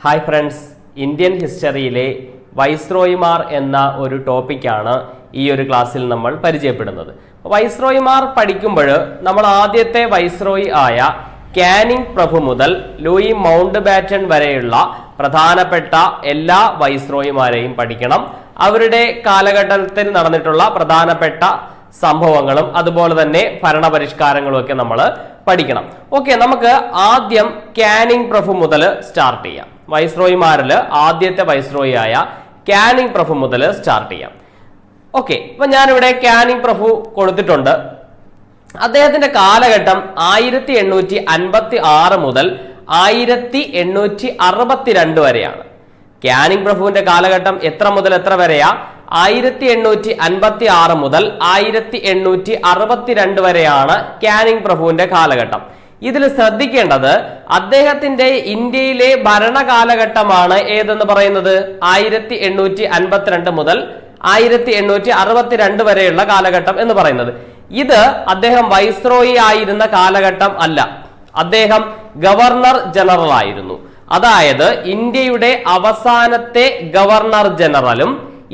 Hi friends, Indian ഹിസ്റ്ററിയിലെ വൈസ്രോയിമാർ എന്ന ഒരു ടോപ്പിക്കാണ് ഈ ഒരു ക്ലാസ്സിൽ നമ്മൾ പരിചയപ്പെടുന്നത്. വൈസ്രോയിമാർ പഠിക്കുമ്പോൾ നമ്മൾ ആദ്യത്തെ വൈസ്രോയി ആയ കാനിങ് പ്രഭു മുതൽ ലൂയി മൗണ്ട് ബാറ്റൺ വരെയുള്ള പ്രധാനപ്പെട്ട എല്ലാ വൈസ്രോയിമാരെയും പഠിക്കണം. അവരുടെ കാലഘട്ടത്തിൽ നടന്നിട്ടുള്ള പ്രധാനപ്പെട്ട സംഭവങ്ങളും അതുപോലെ തന്നെ ഭരണപരിഷ്കാരങ്ങളും ഒക്കെ നമ്മൾ പഠിക്കണം. ഓക്കെ, നമുക്ക് ആദ്യം കാനിങ് പ്രഭു മുതൽ സ്റ്റാർട്ട് ചെയ്യാം. വൈസ്രോയിമാരിൽ ആദ്യത്തെ വൈസ്രോയി ആയ കാനിങ് പ്രഭു മുതൽ സ്റ്റാർട്ട് ചെയ്യാം. ഓക്കെ, അപ്പൊ ഞാനിവിടെ കാനിങ് പ്രഭു കൊടുത്തിട്ടുണ്ട്. അദ്ദേഹത്തിന്റെ കാലഘട്ടം 1856 മുതൽ 1862 വരെയാണ്. കാനിങ് പ്രഭുവിന്റെ കാലഘട്ടം എത്ര മുതൽ എത്ര വരെയാ? 1856 മുതൽ 1862 വരെയാണ് കാനിങ് പ്രഭുവിന്റെ കാലഘട്ടം. ഇതിൽ ശ്രദ്ധിക്കേണ്ടത് അദ്ദേഹത്തിന്റെ ഇന്ത്യയിലെ ഭരണകാലഘട്ടമാണ് ഏതെന്ന് പറയുന്നത് 1852 മുതൽ 1862 വരെയുള്ള കാലഘട്ടം എന്ന് പറയുന്നത്. ഇത് അദ്ദേഹം വൈസ്രോയി ആയിരുന്ന കാലഘട്ടം അല്ല, അദ്ദേഹം ഗവർണർ ജനറൽ ആയിരുന്നു. അതായത് ഇന്ത്യയുടെ അവസാനത്തെ ഗവർണർ ജനറലും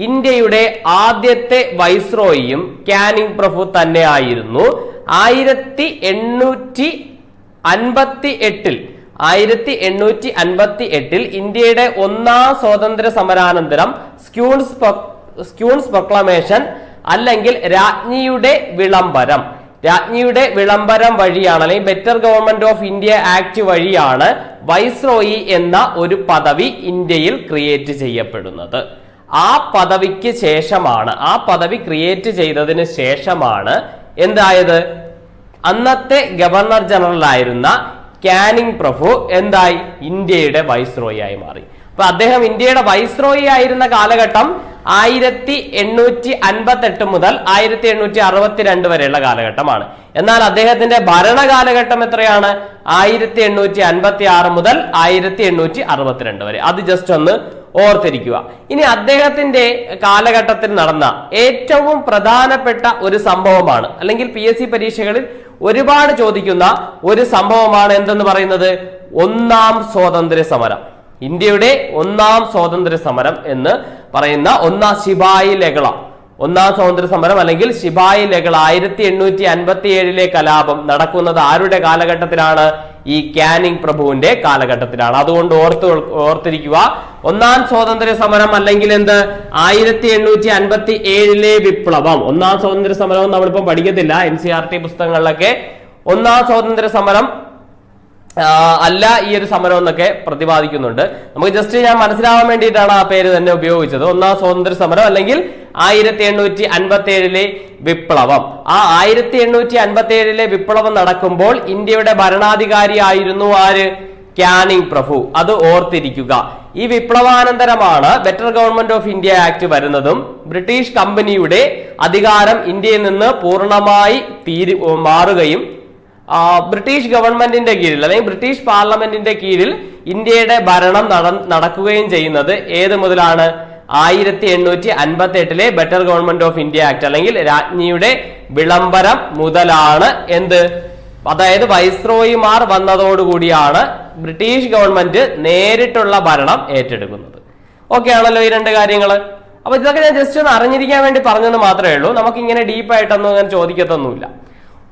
ഇന്ത്യയുടെ ആദ്യത്തെ വൈസ്രോയിയും കാനിങ് പ്രഭു തന്നെ ആയിരുന്നു. 1858 ഇന്ത്യയുടെ ഒന്നാം സ്വാതന്ത്ര്യ സമരാനന്തരം സ്ക്യൂൺസ് പ്രൊക്ലമേഷൻ അല്ലെങ്കിൽ രാജ്ഞിയുടെ വിളംബരം വഴിയാണ്, അല്ലെങ്കിൽ better government of India act വഴിയാണ് വൈസ്രോയി എന്ന ഒരു പദവി ഇന്ത്യയിൽ ക്രിയേറ്റ് ചെയ്യപ്പെടുന്നത്. ആ പദവിക്ക് ശേഷമാണ്, ആ പദവി ക്രിയേറ്റ് ചെയ്തതിന് ശേഷമാണ് എന്തായത്, അന്നത്തെ ഗവർണർ ജനറൽ ആയിരുന്ന കാനിങ് പ്രഭു എന്തായി, ഇന്ത്യയുടെ വൈസ്രോയി ആയി മാറി. അപ്പൊ അദ്ദേഹം ഇന്ത്യയുടെ വൈസ്രോയി ആയിരുന്ന കാലഘട്ടം 1858 മുതൽ 1862 വരെയുള്ള കാലഘട്ടമാണ്. എന്നാൽ അദ്ദേഹത്തിന്റെ ഭരണകാലഘട്ടം എത്രയാണ്? 1856 മുതൽ 1862 വരെ. അത് ജസ്റ്റ് ഒന്ന് ഓർത്തിരിക്കുക. ഇനി അദ്ദേഹത്തിന്റെ കാലഘട്ടത്തിൽ നടന്ന ഏറ്റവും പ്രധാനപ്പെട്ട ഒരു സംഭവമാണ്, അല്ലെങ്കിൽ PSC പരീക്ഷകളിൽ ഒരുപാട് ചോദിക്കുന്ന ഒരു സംഭവമാണ് എന്തെന്ന് പറയുന്നത്, ഒന്നാം സ്വാതന്ത്ര്യ സമരം. ഇന്ത്യയുടെ ഒന്നാം സ്വാതന്ത്ര്യ സമരം എന്ന് പറയുന്ന ഒന്നാം സ്വാതന്ത്ര്യ സമരം അല്ലെങ്കിൽ ശിപായി ലഹള 1857 കലാപം നടക്കുന്നത് ആരുടെ കാലഘട്ടത്തിലാണ്? ഈ കാനിങ് പ്രഭുവിന്റെ കാലഘട്ടത്തിലാണ്. അതുകൊണ്ട് ഓർത്തിരിക്കുക, ഒന്നാം സ്വാതന്ത്ര്യ സമരം അല്ലെങ്കിൽ എന്ത്, 1857 വിപ്ലവം. ഒന്നാം സ്വാതന്ത്ര്യ സമരം നമ്മളിപ്പം പഠിക്കത്തില്ല, NCERT പുസ്തകങ്ങളിലൊക്കെ ഒന്നാം സ്വാതന്ത്ര്യ സമരം അല്ല ഈ ഒരു സമരം എന്നൊക്കെ പ്രതിപാദിക്കുന്നുണ്ട്. നമുക്ക് ജസ്റ്റ് ഞാൻ മനസ്സിലാവാൻ വേണ്ടിയിട്ടാണ് ആ പേര് തന്നെ ഉപയോഗിച്ചത്. ഒന്നാം സ്വാതന്ത്ര്യ സമരം അല്ലെങ്കിൽ 1857 വിപ്ലവം. ആ 1857 വിപ്ലവം നടക്കുമ്പോൾ ഇന്ത്യയുടെ ഭരണാധികാരി ആയിരുന്നു ആര്? കാനിങ് പ്രഭു. അത് ഓർത്തിരിക്കുക. ഈ വിപ്ലവാനന്തരമാണ് better government of India act വരുന്നതും ബ്രിട്ടീഷ് കമ്പനിയുടെ അധികാരം ഇന്ത്യയിൽ നിന്ന് പൂർണ്ണമായി മാറുകയും ബ്രിട്ടീഷ് ഗവൺമെന്റിന്റെ കീഴിൽ അല്ലെങ്കിൽ ബ്രിട്ടീഷ് പാർലമെന്റിന്റെ കീഴിൽ ഇന്ത്യയുടെ ഭരണം നടക്കുകയും ചെയ്യുന്നത് ഏത് മുതലാണ്? 1858 better government of India act അല്ലെങ്കിൽ രാജ്ഞിയുടെ വിളംബരം മുതലാണ്. എന്ത്, അതായത് വൈസ്രോയിമാർ വന്നതോടുകൂടിയാണ് ബ്രിട്ടീഷ് ഗവൺമെന്റ് നേരിട്ടുള്ള ഭരണം ഏറ്റെടുക്കുന്നത്. ഓക്കെ ആണല്ലോ ഈ രണ്ട് കാര്യങ്ങൾ? അപ്പൊ ഇതൊക്കെ ഞാൻ ജസ്റ്റ് ഒന്ന് അറിഞ്ഞിരിക്കാൻ വേണ്ടി പറഞ്ഞെന്ന് മാത്രമേ ഉള്ളൂ. നമുക്ക് ഇങ്ങനെ ഡീപ്പായിട്ടൊന്നും അങ്ങനെ ചോദിക്കത്തൊന്നുമില്ല.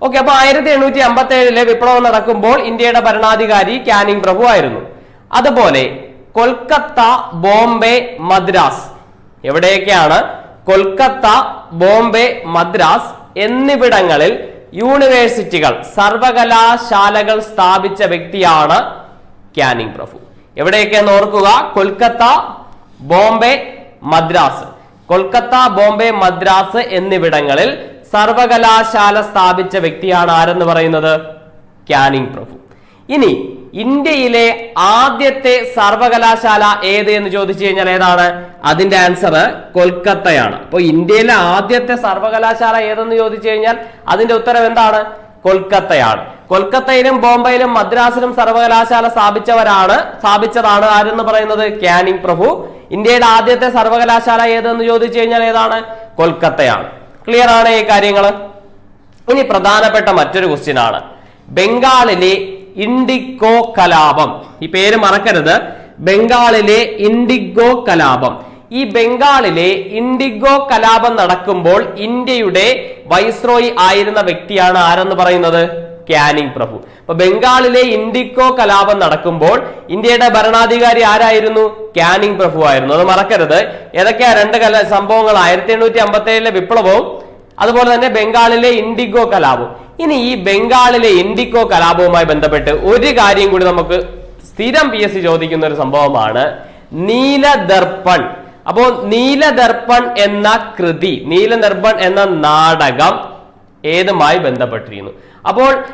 ഓക്കെ, അപ്പൊ 1857 വിപ്ലവം നടക്കുമ്പോൾ ഇന്ത്യയുടെ ഭരണാധികാരി കാനിങ് പ്രഭു ആയിരുന്നു. അതുപോലെ കൊൽക്കത്ത, ബോംബെ, മദ്രാസ്, എവിടെയൊക്കെയാണ്? കൊൽക്കത്ത, ബോംബെ, മദ്രാസ് എന്നിവിടങ്ങളിൽ യൂണിവേഴ്സിറ്റികൾ, സർവകലാശാലകൾ സ്ഥാപിച്ച വ്യക്തിയാണ് കാനിങ് പ്രഭു. എവിടെയൊക്കെയെന്ന് ഓർക്കുക, കൊൽക്കത്ത, ബോംബെ, മദ്രാസ്. കൊൽക്കത്ത, ബോംബെ, മദ്രാസ് എന്നിവിടങ്ങളിൽ സർവകലാശാല സ്ഥാപിച്ച വ്യക്തിയാണ് ആരെന്ന് പറയുന്നത്? കാനിങ് പ്രഭു. ഇനി ഇന്ത്യയിലെ ആദ്യത്തെ സർവകലാശാല ഏത് എന്ന് ചോദിച്ചു കഴിഞ്ഞാൽ ഏതാണ്? അതിന്റെ ആൻസർ കൊൽക്കത്തയാണ്. അപ്പൊ ഇന്ത്യയിലെ ആദ്യത്തെ സർവകലാശാല ഏതെന്ന് ചോദിച്ചു കഴിഞ്ഞാൽ അതിന്റെ ഉത്തരം എന്താണ്? കൊൽക്കത്തയാണ്. കൊൽക്കത്തയിലും ബോംബെയിലും മദ്രാസിലും സർവകലാശാല സ്ഥാപിച്ചതാണ് ആരെന്ന് പറയുന്നത്? കാനിങ് പ്രഭു. ഇന്ത്യയുടെ ആദ്യത്തെ സർവകലാശാല ഏതെന്ന് ചോദിച്ചു കഴിഞ്ഞാൽ ഏതാണ്? കൊൽക്കത്തയാണ്. ക്ലിയർ ആണ് ഈ കാര്യങ്ങൾ? ഇനി പ്രധാനപ്പെട്ട മറ്റൊരു ക്വസ്റ്റ്യൻ ആണ്, ബംഗാളിലെ ഇൻഡിക്കോ കലാപം. ഈ പേര് മറക്കരുത്. ബംഗാളിലെ ഇൻഡിഗോ കലാപം. ഈ ബംഗാളിലെ ഇൻഡിഗോ കലാപം നടക്കുമ്പോൾ ഇന്ത്യയുടെ വൈസ്രോയി ആയിരുന്ന വ്യക്തിയാണ് ആരെന്ന് പറയുന്നത്? ക്യാനിങ് പ്രഭു. അപ്പൊ ബംഗാളിലെ ഇൻഡിഗോ കലാപം നടക്കുമ്പോൾ ഇന്ത്യയുടെ ഭരണാധികാരി ആരായിരുന്നു? ക്യാനിങ് പ്രഭു ആയിരുന്നു. അത് മറക്കരുത്. ഏതൊക്കെയാ രണ്ട് സംഭവങ്ങൾ? 1857 വിപ്ലവവും അതുപോലെ തന്നെ ബംഗാളിലെ ഇൻഡിഗോ കലാപവും. ഇനി ഈ ബംഗാളിലെ ഇൻഡിഗോ കലാപവുമായി ബന്ധപ്പെട്ട് ഒരു കാര്യം കൂടി നമുക്ക് സ്ഥിരം PSC ചോദിക്കുന്ന ഒരു സംഭവമാണ് നീലദർപ്പൺ. അപ്പോ നീലദർപ്പൺ എന്ന കൃതി, നീലദർപ്പൺ എന്ന നാടകം ഏതുമായി ബന്ധപ്പെട്ടിരിക്കുന്നു? അപ്പോൾ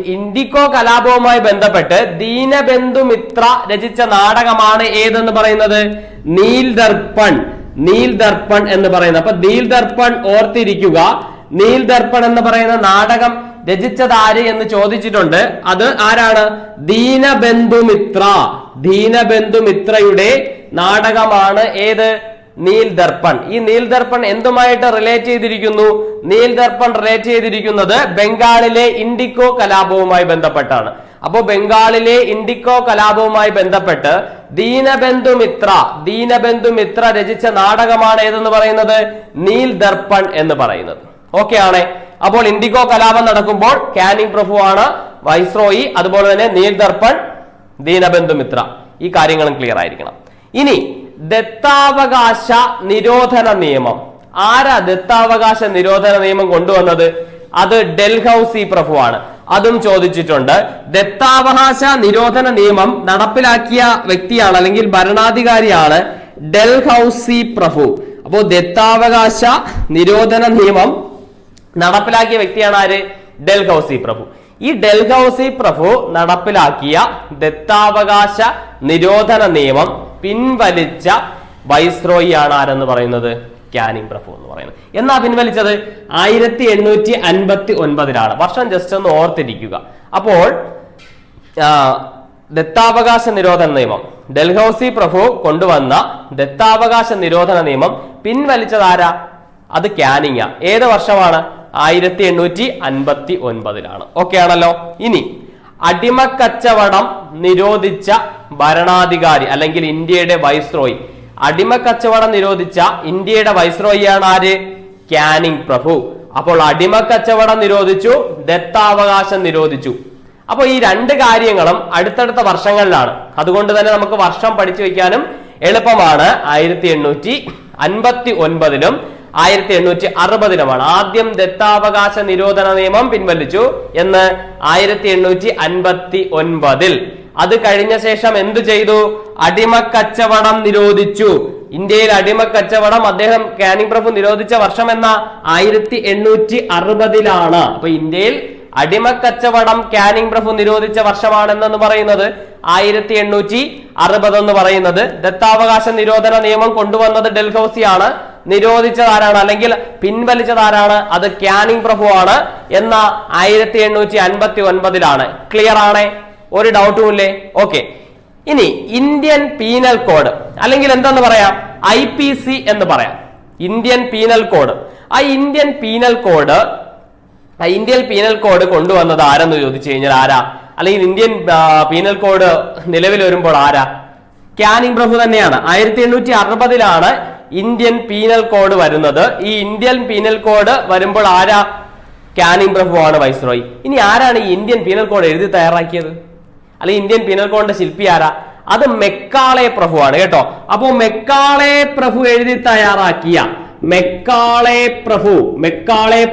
ഇൻഡിഗോ കലാപവുമായി ബന്ധപ്പെട്ട് ദീനബന്ധു മിത്ര രചിച്ച നാടകമാണ് ഏതെന്ന് പറയുന്നത്? നീൽദർപ്പൺ. നീൽദർപ്പൺ എന്ന് പറയുന്നത്. അപ്പൊ നീൽദർപ്പൺ ഓർത്തിരിക്കുക. നീൽദർപ്പൺ എന്ന് പറയുന്ന നാടകം രചിച്ചത് ആര് എന്ന് ചോദിച്ചിട്ടുണ്ട്. അത് ആരാണ്? ദീനബന്ധുമിത്ര. ദീനബന്ധുമിത്രയുടെ നാടകമാണ് ഏത്? നീൽദർപ്പൺ. ഈ നീൽദർപ്പൺ എന്തുമായിട്ട് റിലേറ്റ് ചെയ്തിരിക്കുന്നു? നീൽദർപ്പൺ റിലേറ്റ് ചെയ്തിരിക്കുന്നത് ബംഗാളിലെ ഇൻഡിഗോ കലാപവുമായി ബന്ധപ്പെട്ടാണ്. അപ്പോ ബംഗാളിലെ ഇൻഡിഗോ കലാപവുമായി ബന്ധപ്പെട്ട് ദീനബന്ധുമിത്ര രചിച്ച നാടകമാണ് ഏതെന്ന് പറയുന്നത്? നീൽദർപ്പൺ എന്ന് പറയുന്നത്. ഓക്കെ ആണ്. അപ്പോൾ ഇൻഡിഗോ കലാപം നടക്കുമ്പോൾ ക്യാനിങ് പ്രഭു ആണ് വൈസ്രോയി. അതുപോലെ തന്നെ നീൽദർപ്പൺ, ദീനബന്ധുമിത്ര. ഈ കാര്യങ്ങളും ക്ലിയർ ആയിരിക്കണം. ഇനി ദത്താവകാശ നിരോധന നിയമം. ആരാ ദത്താവകാശ നിരോധന നിയമം കൊണ്ടുവന്നത്? അത് ഡൽഹൌസി പ്രഭുവാണ്. അതും ചോദിച്ചിട്ടുണ്ട്. ദത്താവകാശ നിരോധന നിയമം നടപ്പിലാക്കിയ വ്യക്തിയാണ് അല്ലെങ്കിൽ ഭരണാധികാരിയാണ് ഡൽഹൌസി പ്രഭു. അപ്പോ ദത്താവകാശ നിരോധന നിയമം നടപ്പിലാക്കിയ വ്യക്തിയാണ് ആര്? ഡൽഹൌസി പ്രഭു. ഈ ഡൽഹൌസി പ്രഭു നടപ്പിലാക്കിയ ദത്താവകാശ നിരോധന നിയമം പിൻവലിച്ച വൈസ്രോയി ആണ് ആരെന്ന് പറയുന്നത്? ക്യാനിങ് പ്രഭു എന്ന് പറയുന്നത്. എന്നാ പിൻവലിച്ചത്? 1859 വർഷം ജസ്റ്റ് ഒന്ന് ഓർത്തിരിക്കുക. അപ്പോൾ ദത്താവകാശ നിരോധന നിയമം, ഡൽഹൌസി പ്രഭു കൊണ്ടുവന്ന ദത്താവകാശ നിരോധന നിയമം പിൻവലിച്ചത് ആരാ? അത് ക്യാനിങ്. ഏത് വർഷമാണ്? 1859. ഓക്കെ ആണല്ലോ. ഇനി അടിമക്കച്ചവടം നിരോധിച്ച ഭരണാധികാരി അല്ലെങ്കിൽ ഇന്ത്യയുടെ വൈസ്രോയി. അടിമക്കച്ചവടം നിരോധിച്ച ഇന്ത്യയുടെ വൈസ്രോയിയാണ് ആര്? ക്യാനിങ് പ്രഭു. അപ്പോൾ അടിമക്കച്ചവടം നിരോധിച്ചു, ദത്താവകാശം നിരോധിച്ചു. അപ്പോൾ ഈ രണ്ട് കാര്യങ്ങളും അടുത്തടുത്ത വർഷങ്ങളിലാണ്. അതുകൊണ്ട് തന്നെ നമുക്ക് വർഷം പഠിച്ചു വെക്കാനും എളുപ്പമാണ്. 1859 1860 ആദ്യം ദത്താവകാശ നിരോധന നിയമം പിൻവലിച്ചു എന്ന് 1859. അത് കഴിഞ്ഞ ശേഷം എന്തു ചെയ്തു? അടിമക്കച്ചവടം നിരോധിച്ചു. ഇന്ത്യയിൽ അടിമക്കച്ചവടം അദ്ദേഹം ക്യാനിങ് പ്രഭു നിരോധിച്ച വർഷം എന്ന 1860. അപ്പൊ ഇന്ത്യയിൽ അടിമക്കച്ചവടം ക്യാനിങ് പ്രഭു നിരോധിച്ച വർഷമാണെന്ന് പറയുന്നത് 1860 എന്ന് പറയുന്നത്. ദത്താവകാശ നിരോധന നിയമം കൊണ്ടുവന്നത് ഡൽഹൌസിയാണ്. നിരോധിച്ചത് ആരാണ് അല്ലെങ്കിൽ പിൻവലിച്ചത് ആരാണ്? അത് ക്യാനിങ് പ്രഭു ആണ് എന്ന 1859. ക്ലിയർ ആണ്? ഒരു ഡൗട്ടും ഇല്ലേ? ഓക്കെ. ഇനി ഇന്ത്യൻ പീനൽ കോഡ് അല്ലെങ്കിൽ എന്താന്ന് പറയാം? IPC എന്ന് പറയാം. Indian penal code. ആ ഇന്ത്യൻ പീനൽ കോഡ് കൊണ്ടുവന്നത് ആരെന്ന് ചോദിച്ചു കഴിഞ്ഞാൽ ആരാ? അല്ലെങ്കിൽ ഇന്ത്യൻ പീനൽ കോഡ് നിലവിൽ വരുമ്പോൾ ആരാ? ക്യാനിങ് പ്രഭു തന്നെയാണ്. 1860 ഇന്ത്യൻ പീനൽ കോഡ് വരുന്നത്. ഈ ഇന്ത്യൻ പീനൽ കോഡ് വരുമ്പോൾ ആരാ? ക്യാനിങ് പ്രഭു ആണ് വൈസ്രോയി. ഇനി ആരാണ് ഈ ഇന്ത്യൻ പീനൽ കോഡ് എഴുതി തയ്യാറാക്കിയത് അല്ലെങ്കിൽ ഇന്ത്യൻ പീനൽ കോഡിന്റെ ശില്പി ആരാ? അത് മെക്കാളെ പ്രഭു ആണ് കേട്ടോ. അപ്പോ മെക്കാളെ പ്രഭു എഴുതി തയ്യാറാക്കിയ മെക്കാളെ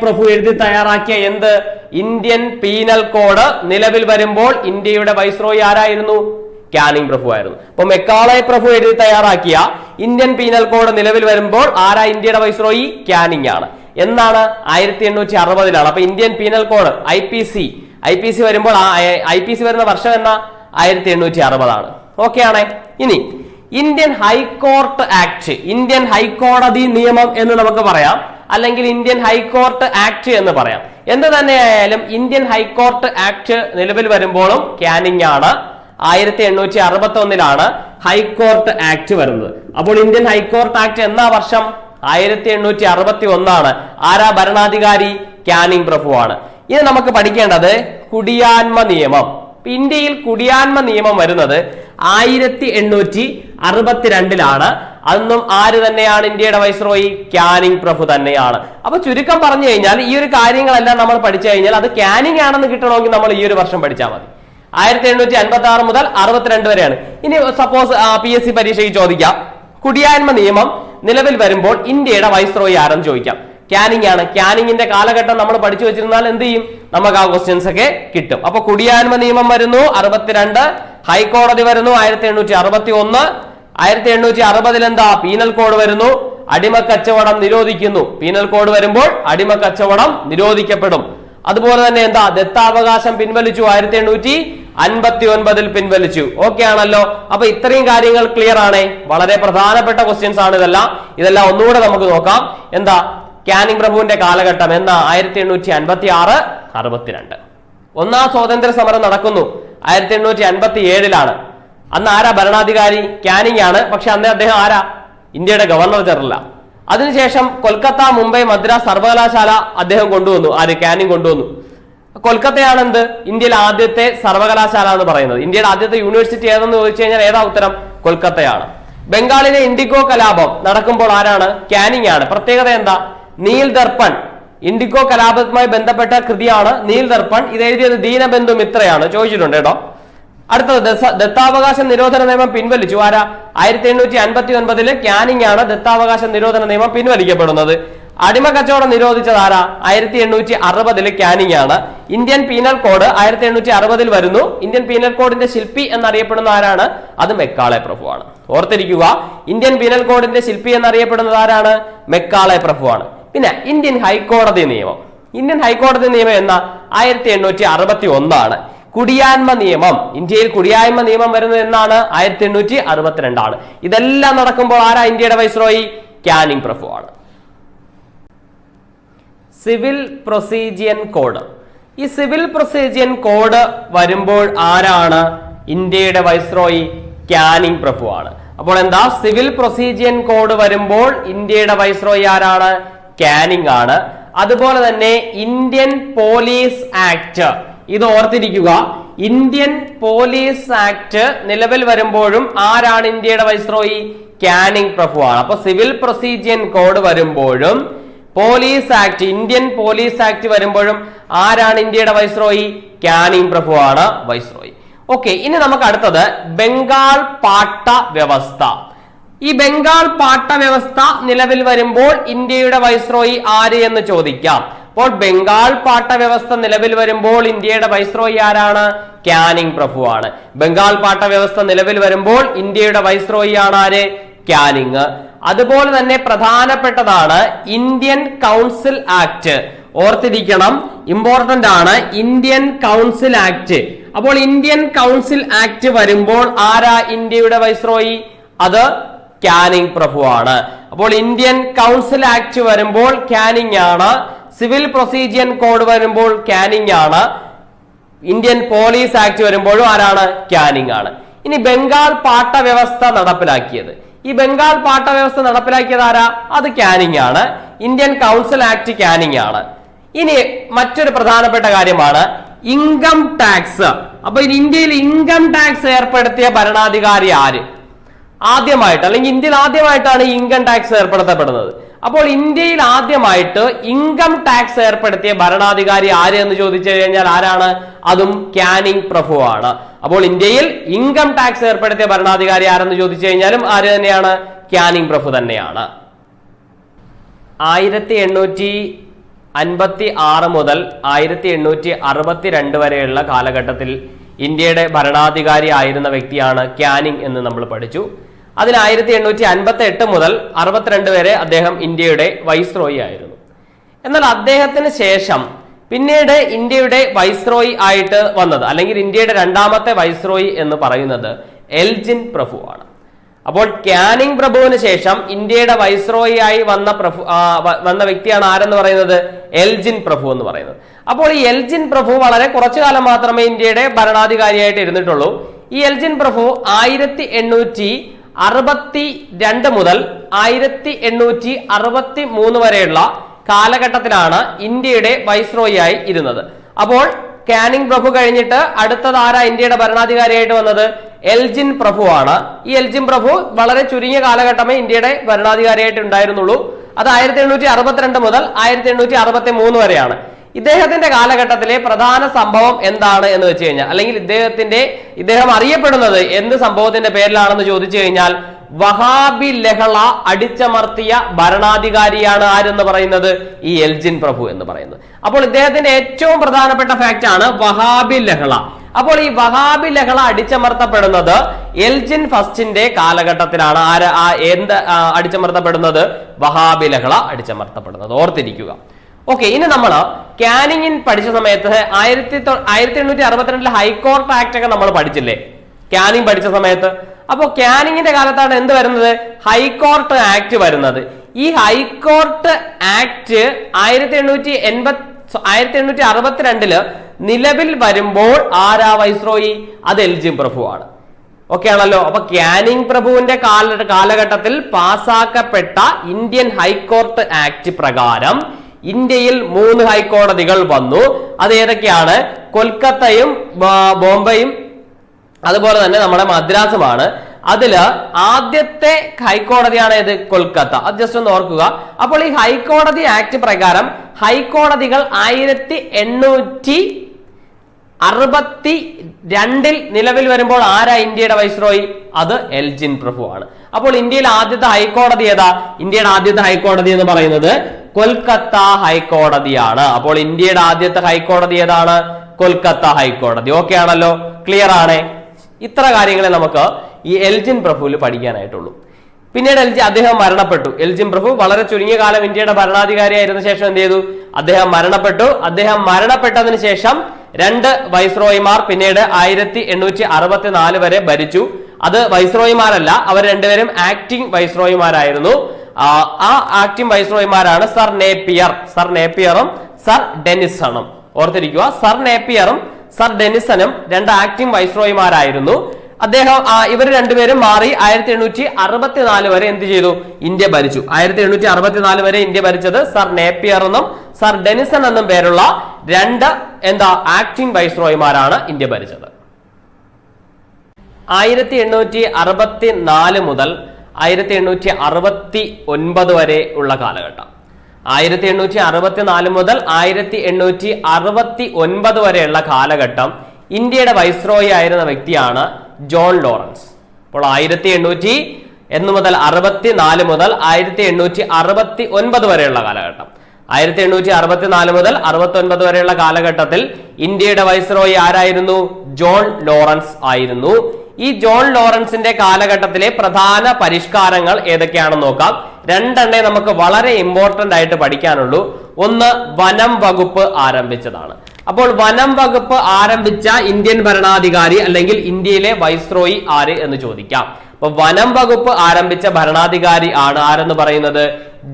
പ്രഭു എഴുതി തയ്യാറാക്കിയ എന്ത്? ഇന്ത്യൻ പീനൽ കോഡ് നിലവിൽ വരുമ്പോൾ ഇന്ത്യയുടെ വൈസ്രോയി ആരായിരുന്നു? ക്യാനിങ് പ്രഭു ആയിരുന്നു. അപ്പൊ മെക്കാളെ പ്രഭു എഴുതി തയ്യാറാക്കിയ ഇന്ത്യൻ പീനൽ കോഡ് നിലവിൽ വരുമ്പോൾ ആരാ ഇന്ത്യയുടെ വൈസ്രോയി? ക്യാനിങ് ആണ്. എന്നാണ്? 1860. അപ്പൊ ഇന്ത്യൻ പീനൽ കോഡ് IPC വരുമ്പോൾ IPC വരുന്ന വർഷം എന്ന 1860. ഓക്കെ ആണ്. ഇനി ഇന്ത്യൻ ഹൈക്കോർട്ട് ആക്ട്, ഇന്ത്യൻ ഹൈക്കോടതി നിയമം എന്ന് നമുക്ക് പറയാം, അല്ലെങ്കിൽ ഇന്ത്യൻ ഹൈക്കോർട്ട് ആക്ട് എന്ന് പറയാം. എന്ത് തന്നെയായാലും ഇന്ത്യൻ ഹൈക്കോർട്ട് ആക്ട് നിലവിൽ വരുമ്പോഴും ക്യാനിങ് ആണ്. 1861 ഹൈക്കോർട്ട് ആക്ട് വരുന്നത്. അപ്പോൾ ഇന്ത്യൻ ഹൈക്കോർട്ട് ആക്ട് എന്നാ വർഷം? 1861. ആരാ ഭരണാധികാരി? ക്യാനിങ് പ്രഭു ആണ്. ഇനി നമുക്ക് പഠിക്കേണ്ടത് കുടിയാന്മ നിയമം. ഇന്ത്യയിൽ കുടിയാന്മ നിയമം വരുന്നത് 1862 അതൊന്നും ആര് തന്നെയാണ് ഇന്ത്യയുടെ വൈസ്രോയി? ക്യാനിങ് പ്രഭു തന്നെയാണ്. അപ്പൊ ചുരുക്കം പറഞ്ഞു കഴിഞ്ഞാൽ ഈ ഒരു കാര്യങ്ങളെല്ലാം നമ്മൾ പഠിച്ചു കഴിഞ്ഞാൽ അത് ക്യാനിങ് ആണെന്ന് കിട്ടണമെങ്കിൽ നമ്മൾ ഈ ഒരു വർഷം പഠിച്ചാൽ മതി. 1856 മുതൽ 62 വരെയാണ്. ഇനി സപ്പോസ് PSC പരീക്ഷയ്ക്ക് ചോദിക്കാം, കുടിയാന്മ നിയമം നിലവിൽ വരുമ്പോൾ ഇന്ത്യയുടെ വൈസ്രോയി ആരെന്ന് ചോദിക്കാം. ക്യാനിങ് ആണ്. ക്യാനിങ്ങിന്റെ കാലഘട്ടം നമ്മൾ പഠിച്ചു വെച്ചിരുന്നാൽ എന്ത് ചെയ്യും? നമുക്ക് ആ ക്വസ്റ്റ്യൻസ് ഒക്കെ കിട്ടും. അപ്പൊ കുടിയാന്മ നിയമം വരുന്നു 62, ഹൈക്കോടതി വരുന്നു 1861, 1860 എന്താ? പീനൽ കോഡ് വരുന്നു, അടിമക്കച്ചവടം നിരോധിക്കുന്നു. പീനൽ കോഡ് വരുമ്പോൾ അടിമക്കച്ചവടം നിരോധിക്കപ്പെടും. അതുപോലെ തന്നെ എന്താ? ദത്താവകാശം പിൻവലിച്ചു, 1859 പിൻവലിച്ചു. ഓക്കെ ആണല്ലോ. അപ്പൊ ഇത്രയും കാര്യങ്ങൾ ക്ലിയർ ആണ്. വളരെ പ്രധാനപ്പെട്ട ക്വസ്റ്റ്യൻസ് ആണ് ഇതെല്ലാം ഒന്നുകൂടെ നമുക്ക് നോക്കാം. എന്താ? ക്യാനിങ് പ്രഭുവിന്റെ കാലഘട്ടം എന്നാ? 1856, 62. ഒന്നാം സ്വാതന്ത്ര്യ സമരം നടക്കുന്നു 1857. അന്ന് ആരാ ഭരണാധികാരി? ക്യാനിങ് ആണ്. പക്ഷെ അന്ന് അദ്ദേഹം ആരാ? ഇന്ത്യയുടെ ഗവർണർ ജനറൽ. അതിനുശേഷം കൊൽക്കത്ത, മുംബൈ, മദ്രാസ് സർവകലാശാല അദ്ദേഹം കൊണ്ടുവന്നു. ആര്? ക്യാനിങ് കൊണ്ടുവന്നു. കൊൽക്കത്തയാണ് എന്ത്? ഇന്ത്യയിലെ ആദ്യത്തെ സർവകലാശാല എന്ന് പറയുന്നത്. ഇന്ത്യയുടെ ആദ്യത്തെ യൂണിവേഴ്സിറ്റി ഏതെന്ന് ചോദിച്ചു കഴിഞ്ഞാൽ ഏതാ ഉത്തരം? കൊൽക്കത്തയാണ്. ബംഗാളിലെ ഇൻഡിഗോ കലാപം നടക്കുമ്പോൾ ആരാണ്? ക്യാനിങ് ആണ്. പ്രത്യേകത എന്താ? നീൽ ദർപ്പൺ, ഇൻഡിഗോ കലാപവുമായി ബന്ധപ്പെട്ട കൃതിയാണ് നീൽ ദർപ്പൺ. ഇത് എഴുതിയത് ദീനബന്ധു മിത്രയാണ്. ചോദിച്ചിട്ടുണ്ട് കേട്ടോ. അടുത്തത് ദത്താവകാശ നിരോധന നിയമം പിൻവലിച്ചു. ആരാ? 1859 ക്യാനിങ് ആണ് ദത്താവകാശ നിരോധന നിയമം പിൻവലിക്കപ്പെടുന്നത്. അടിമ കച്ചവടം നിരോധിച്ചത് ആരാ? 1860 ക്യാനിങ് ആണ്. ഇന്ത്യൻ പീനൽ കോഡ് 1860 വരുന്നു. ഇന്ത്യൻ പീനൽ കോഡിന്റെ ശില്പി എന്നറിയപ്പെടുന്ന ആരാണ്? അത് മെക്കാളെ പ്രഭുവാണ്. ഓർത്തിരിക്കുക, ഇന്ത്യൻ പീനൽ കോഡിന്റെ ശില്പി എന്നറിയപ്പെടുന്നത് ആരാണ്? മെക്കാളെ പ്രഭുവാണ്. പിന്നെ ഇന്ത്യൻ ഹൈക്കോടതി നിയമം. ഇന്ത്യൻ ഹൈക്കോടതി നിയമം എന്ന 1861. കുടിയാന്മ നിയമം, ഇന്ത്യയിൽ കുടിയായ്മ നിയമം വരുന്നത് എന്നാണ്? 1862. ഇതെല്ലാം നടക്കുമ്പോൾ ആരാ ഇന്ത്യയുടെ വൈസ്രോയി? ക്യാനിങ് പ്രഭുവാണ്. Civil procedure code. ഈ സിവിൽ പ്രൊസീജിയൻ കോഡ് വരുമ്പോൾ ആരാണ് ഇന്ത്യയുടെ വൈസ്രോയി? ക്യാനിങ് പ്രഭുവാണ്. അപ്പോൾ എന്താ? സിവിൽ പ്രൊസീജിയൻ കോഡ് വരുമ്പോൾ ഇന്ത്യയുടെ വൈസ്രോയി ആരാണ്? ക്യാനിങ് ആണ്. അതുപോലെ തന്നെ ഇന്ത്യൻ പോലീസ് ആക്ട്, ഇത് ഓർത്തിരിക്കുക. ഇന്ത്യൻ പോലീസ് ആക്ട് നിലവിൽ വരുമ്പോഴും ആരാണ് ഇന്ത്യയുടെ വൈസ്രോയി? ക്യാനിങ് പ്രഭുവാണ്. അപ്പൊ സിവിൽ പ്രൊസീജിയൻ കോഡ് വരുമ്പോഴും police act, Indian police act വരുമ്പോഴും ആരാണ് ഇന്ത്യയുടെ വൈസ്രോയി? ക്യാനിങ് പ്രഭുവാണ് വൈസ്രോയി. ഓക്കെ, ഇനി നമുക്ക് അടുത്തത് ബംഗാൾ പാട്ട വ്യവസ്ഥ. ഈ ബംഗാൾ പാട്ട വ്യവസ്ഥ നിലവിൽ വരുമ്പോൾ ഇന്ത്യയുടെ വൈസ്രോയി ആര് എന്ന് ചോദിക്കാം. അപ്പോൾ ബംഗാൾ പാട്ട വ്യവസ്ഥ നിലവിൽ വരുമ്പോൾ ഇന്ത്യയുടെ വൈസ്രോയി ആരാണ്? ക്യാനിങ് പ്രഭുവാണ്. ബംഗാൾ പാട്ട വ്യവസ്ഥ നിലവിൽ വരുമ്പോൾ ഇന്ത്യയുടെ വൈസ്രോയി ആണ് ആര്? ക്യാനിങ്. അതുപോലെ തന്നെ പ്രധാനപ്പെട്ടതാണ് ഇന്ത്യൻ കൗൺസിൽ ആക്ട്. ഓർത്തിരിക്കണം, ഇമ്പോർട്ടന്റ് ആണ് ഇന്ത്യൻ കൗൺസിൽ ആക്ട്. അപ്പോൾ ഇന്ത്യൻ കൗൺസിൽ ആക്ട് വരുമ്പോൾ ആരാ ഇന്ത്യയുടെ വൈസ്രോയി? അത് ക്യാനിങ് പ്രഭുവാണ്. അപ്പോൾ ഇന്ത്യൻ കൗൺസിൽ ആക്ട് വരുമ്പോൾ ക്യാനിങ് ആണ്. സിവിൽ പ്രൊസീജിയൻ കോഡ് വരുമ്പോൾ ക്യാനിങ് ആണ്. ഇന്ത്യൻ പോലീസ് ആക്ട് വരുമ്പോഴും ആരാണ്? ക്യാനിങ് ആണ്. ഇനി ബംഗാൾ പാട്ട വ്യവസ്ഥ നടപ്പിലാക്കിയത്, ഈ ബംഗാൾ പാട്ട വ്യവസ്ഥ നടപ്പിലാക്കിയത് ആരാ? അത് ക്യാനിങ് ആണ്. ഇന്ത്യൻ കൗൺസിൽ ആക്ട് ക്യാനിങ് ആണ്. ഇനി മറ്റൊരു പ്രധാനപ്പെട്ട കാര്യമാണ് ഇൻകം ടാക്സ്. അപ്പൊ ഇന്ത്യയിൽ ഇൻകം ടാക്സ് ഏർപ്പെടുത്തിയ ഭരണാധികാരി ആര്? ആദ്യമായിട്ട്, അല്ലെങ്കിൽ ഇന്ത്യയിൽ ആദ്യമായിട്ടാണ് ഇൻകം ടാക്സ് ഏർപ്പെടുത്തപ്പെടുന്നത്. അപ്പോൾ ഇന്ത്യയിൽ ആദ്യമായിട്ട് ഇൻകം ടാക്സ് ഏർപ്പെടുത്തിയ ഭരണാധികാരി ആര് എന്ന് ചോദിച്ചു കഴിഞ്ഞാൽ ആരാണ്? അതും ക്യാനിങ് പ്രഭുവാണ്. അപ്പോൾ ഇന്ത്യയിൽ ഇൻകം ടാക്സ് ഏർപ്പെടുത്തിയ ഭരണാധികാരി ആരെന്ന് ചോദിച്ചു കഴിഞ്ഞാലും ആര് തന്നെയാണ്? ക്യാനിങ് പ്രഭു തന്നെയാണ്. 1856 മുതൽ 1862 വരെയുള്ള കാലഘട്ടത്തിൽ ഇന്ത്യയുടെ ഭരണാധികാരി ആയിരുന്ന വ്യക്തിയാണ് ക്യാനിങ് എന്ന് നമ്മൾ പഠിച്ചു. അതിൽ 1858 മുതൽ 62 വരെ അദ്ദേഹം ഇന്ത്യയുടെ വൈസ്രോയി ആയിരുന്നു. എന്നാൽ അദ്ദേഹത്തിന് ശേഷം പിന്നീട് ഇന്ത്യയുടെ വൈസ്രോയി ആയിട്ട് വന്നത്, അല്ലെങ്കിൽ ഇന്ത്യയുടെ രണ്ടാമത്തെ വൈസ്രോയി എന്ന് പറയുന്നത് എൽജിൻ പ്രഭുവാണ്. അപ്പോൾ ക്യാനിങ് പ്രഭുവിന് ശേഷം ഇന്ത്യയുടെ വൈസ്രോയി ആയി വന്ന വ്യക്തിയാണ് ആരെന്ന് പറയുന്നത്? എൽജിൻ പ്രഭു എന്ന് പറയുന്നത്. അപ്പോൾ ഈ എൽജിൻ പ്രഭു വളരെ കുറച്ചു കാലം മാത്രമേ ഇന്ത്യയുടെ ഭരണാധികാരിയായിട്ട് ഇരുന്നിട്ടുള്ളൂ. ഈ എൽജിൻ പ്രഭു 1862 മുതൽ 1863 വരെയുള്ള കാലഘട്ടത്തിലാണ് ഇന്ത്യയുടെ വൈസ്രോയി ആയി ഇരുന്നത്. അപ്പോൾ കാനിങ് പ്രഭു കഴിഞ്ഞിട്ട് അടുത്തത് ആരാ ഇന്ത്യയുടെ ഭരണാധികാരിയായിട്ട് വന്നത്? എൽജിൻ പ്രഭു ആണ്. ഈ എൽജിൻ പ്രഭു വളരെ ചുരുങ്ങിയ കാലഘട്ടമേ ഇന്ത്യയുടെ ഭരണാധികാരിയായിട്ട് ഉണ്ടായിരുന്നുള്ളൂ. അത് 1862 മുതൽ 1863 വരെയാണ്. ഇദ്ദേഹത്തിന്റെ കാലഘട്ടത്തിലെ പ്രധാന സംഭവം എന്താണ് എന്ന് വെച്ച് കഴിഞ്ഞാൽ, അല്ലെങ്കിൽ ഇദ്ദേഹം അറിയപ്പെടുന്നത് എന്ത് സംഭവത്തിന്റെ പേരിലാണെന്ന് ചോദിച്ചു കഴിഞ്ഞാൽ, വഹാബി ലഹള അടിച്ചമർത്തിയ ഭരണാധികാരിയാണ് ആരെന്ന് പറയുന്നത്? ഈ എൽജിൻ പ്രഭു എന്ന് പറയുന്നത്. അപ്പോൾ ഇദ്ദേഹത്തിന്റെ ഏറ്റവും പ്രധാനപ്പെട്ട ഫാക്ട് ആണ് വഹാബി ലഹള. അപ്പോൾ ഈ വഹാബി ലഹള അടിച്ചമർത്തപ്പെടുന്നത് എൽജിൻ ഫസ്റ്റിന്റെ കാലഘട്ടത്തിലാണ്. എന്ത് അടിച്ചമർത്തപ്പെടുന്നത്? വഹാബി ലഹള അടിച്ചമർത്തപ്പെടുന്നത്. ഓർത്തിരിക്കുക. ഓക്കെ, ഇനി നമ്മൾ കാനിങ്ങിൻ പഠിച്ച സമയത്ത് 1862 ഹൈക്കോർട്ട് ആക്ട് ഒക്കെ നമ്മൾ പഠിച്ചില്ലേ കാനിങ് പഠിച്ച സമയത്ത്? അപ്പൊ കാനിങ്ങിന്റെ കാലത്താണ് എന്ത് വരുന്നത്? ഹൈക്കോർട്ട് ആക്ട് വരുന്നത്. ഈ ഹൈക്കോർട്ട് ആക്ട് 1862 നിലവിൽ വരുമ്പോൾ ആരാ വൈസ്രോയി? അത് എൽജിൻ പ്രഭു ആണ്. ഓക്കെ ആണല്ലോ. അപ്പൊ കാനിങ് പ്രഭുവിന്റെ കാലഘട്ടത്തിൽ പാസാക്കപ്പെട്ട ഇന്ത്യൻ ഹൈക്കോർട്ട് ആക്ട് പ്രകാരം ഇന്ത്യയിൽ 3 ഹൈക്കോടതികൾ വന്നു. അത് ഏതൊക്കെയാണ്? കൊൽക്കത്തയും ബോംബെയും അതുപോലെ തന്നെ നമ്മുടെ മദ്രാസുമാണ്. അതില് ആദ്യത്തെ ഹൈക്കോടതിയാണ് ഏത്? കൊൽക്കത്ത. അത് ജസ്റ്റ് ഒന്ന് ഓർക്കുക. അപ്പോൾ ഈ ഹൈക്കോടതി ആക്ട് പ്രകാരം ഹൈക്കോടതികൾ 1862 നിലവിൽ വരുമ്പോൾ ആരാ ഇന്ത്യയുടെ വൈസ്രോയി? അത് എൽജിൻ പ്രഭു ആണ്. അപ്പോൾ ഇന്ത്യയിലെ ആദ്യത്തെ ഹൈക്കോടതി ഏതാ? ഇന്ത്യയുടെ ആദ്യത്തെ ഹൈക്കോടതി എന്ന് പറയുന്നത് കൊൽക്കത്ത ഹൈക്കോടതിയാണ്. അപ്പോൾ ഇന്ത്യയുടെ ആദ്യത്തെ ഹൈക്കോടതി ഏതാണ്? കൊൽക്കത്ത ഹൈക്കോടതി. ഓക്കെ ആണല്ലോ, ക്ലിയർ ആണ്. ഇത്ര കാര്യങ്ങളെ നമുക്ക് ഈ എൽജിൻ പ്രഭുവിൽ പഠിക്കാനായിട്ടുള്ളൂ. പിന്നീട് അദ്ദേഹം മരണപ്പെട്ടു. എൽജിൻ പ്രഭു വളരെ ചുരുങ്ങിയ കാലം ഇന്ത്യയുടെ ഭരണാധികാരിയായിരുന്ന ശേഷം എന്ത് ചെയ്തു? അദ്ദേഹം മരണപ്പെട്ടു. അദ്ദേഹം മരണപ്പെട്ടതിന് ശേഷം 2 വൈസ്രോയിമാർ പിന്നീട് 1864 വരെ ഭരിച്ചു. അത് വൈസ്രോയിമാരല്ല, അവർ രണ്ടുപേരും ആക്ടിംഗ് വൈസ്രോയിമാരായിരുന്നു. ആ ആക്ടിംഗ് വൈസ്രോയിമാരാണ് സർ നേപ്പിയറും സർ ഡെനിസണും. ഓർത്തിരിക്കുക, സർ നേപ്പിയറും സർ ഡെനിസണും 2 ആക്ടിംഗ് വൈസ്രോയിമാരായിരുന്നു. ഇവർ രണ്ടുപേരും മാറി 1864 വരെ എന്ത് ചെയ്തു? ഇന്ത്യ ഭരിച്ചു. 1864 വരെ ഇന്ത്യ ഭരിച്ചത് സർ നേപ്പിയർ എന്നും സർ ഡെനിസൺ എന്നും പേരുള്ള 2 ആക്ടിംഗ് വൈസ്രോയിമാരാണ് ഇന്ത്യ ഭരിച്ചത്. 1864 മുതൽ 1869 വരെ ഉള്ള കാലഘട്ടം. 1864 മുതൽ 1869 വരെയുള്ള കാലഘട്ടം ഇന്ത്യയുടെ വൈസ്രോയി ആയിരുന്ന വ്യക്തിയാണ് ജോൺ ലോറൻസ്. അപ്പോൾ 1864 മുതൽ 1869 വരെയുള്ള കാലഘട്ടം. 1864 മുതൽ 69 വരെയുള്ള കാലഘട്ടത്തിൽ ഇന്ത്യയുടെ വൈസ്രോയി ആരായിരുന്നു? ജോൺ ലോറൻസ് ആയിരുന്നു. ഈ ജോൺ ലോറൻസിന്റെ കാലഘട്ടത്തിലെ പ്രധാന പരിഷ്കാരങ്ങൾ ഏതൊക്കെയാണെന്ന് നോക്കാം. 2 നമുക്ക് വളരെ ഇമ്പോർട്ടന്റ് ആയിട്ട് പഠിക്കാനുള്ളൂ. ഒന്ന്, വനം വകുപ്പ് ആരംഭിച്ചതാണ്. അപ്പോൾ വനം വകുപ്പ് ആരംഭിച്ച ഇന്ത്യൻ ഭരണാധികാരി അല്ലെങ്കിൽ ഇന്ത്യയിലെ വൈസ്രോയി ആര് എന്ന് ചോദിക്കാം. അപ്പൊ വനം വകുപ്പ് ആരംഭിച്ച ഭരണാധികാരി ആണ് ആരെന്ന് പറയുന്നത്?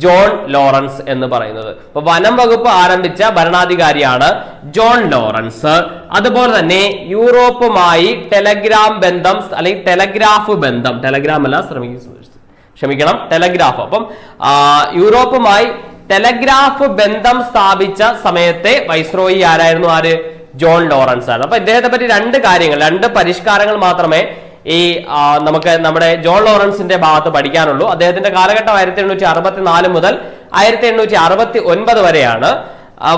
ജോൺ ലോറൻസ് എന്ന് പറയുന്നത്. അപ്പൊ വനം വകുപ്പ് ആരംഭിച്ച ഭരണാധികാരിയാണ് ജോൺ ലോറൻസ്. അതുപോലെ തന്നെ യൂറോപ്പുമായി ടെലഗ്രാം ബന്ധം അല്ലെങ്കിൽ ടെലഗ്രാഫ് ബന്ധം, ടെലഗ്രാം അല്ല ക്ഷമിക്കണം ടെലഗ്രാഫ്. അപ്പം യൂറോപ്പുമായി ടെലഗ്രാഫ് ബന്ധം സ്ഥാപിച്ച സമയത്തെ വൈസ്രോയി ആരായിരുന്നു? ജോൺ ലോറൻസ് ആണ്. അപ്പൊ ഇദ്ദേഹത്തെ പറ്റി 2 കാര്യങ്ങൾ, 2 പരിഷ്കാരങ്ങൾ മാത്രമേ ഈ നമുക്ക് നമ്മുടെ ജോൺ ലോറൻസിന്റെ ഭാഗത്ത് പഠിക്കാനുള്ളൂ. അദ്ദേഹത്തിന്റെ കാലഘട്ടം 1864 മുതൽ 1869 വരെയാണ്.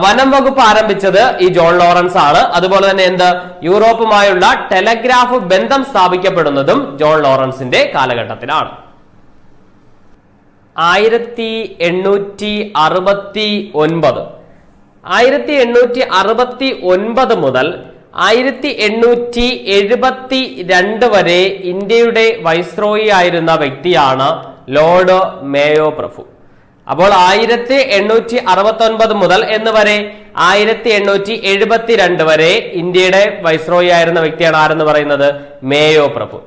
വനം വകുപ്പ് ആരംഭിച്ചത് ഈ ജോൺ ലോറൻസ് ആണ്. അതുപോലെ തന്നെ യൂറോപ്പുമായുള്ള ടെലഗ്രാഫ് ബന്ധം സ്ഥാപിക്കപ്പെടുന്നതും ജോൺ ലോറൻസിന്റെ കാലഘട്ടത്തിലാണ്. 1869 മുതൽ 1872 വരെ ഇന്ത്യയുടെ വൈസ്രോയി ആയിരുന്ന വ്യക്തിയാണ് ലോർഡ് മേയോ പ്രഭു. അപ്പോൾ 1869 മുതൽ എന്ന് വരെ 1872 വരെ ഇന്ത്യയുടെ വൈസ്രോയി ആയിരുന്ന വ്യക്തിയാണ് ആരെന്ന് പറയുന്നത്? മേയോ പ്രഭു.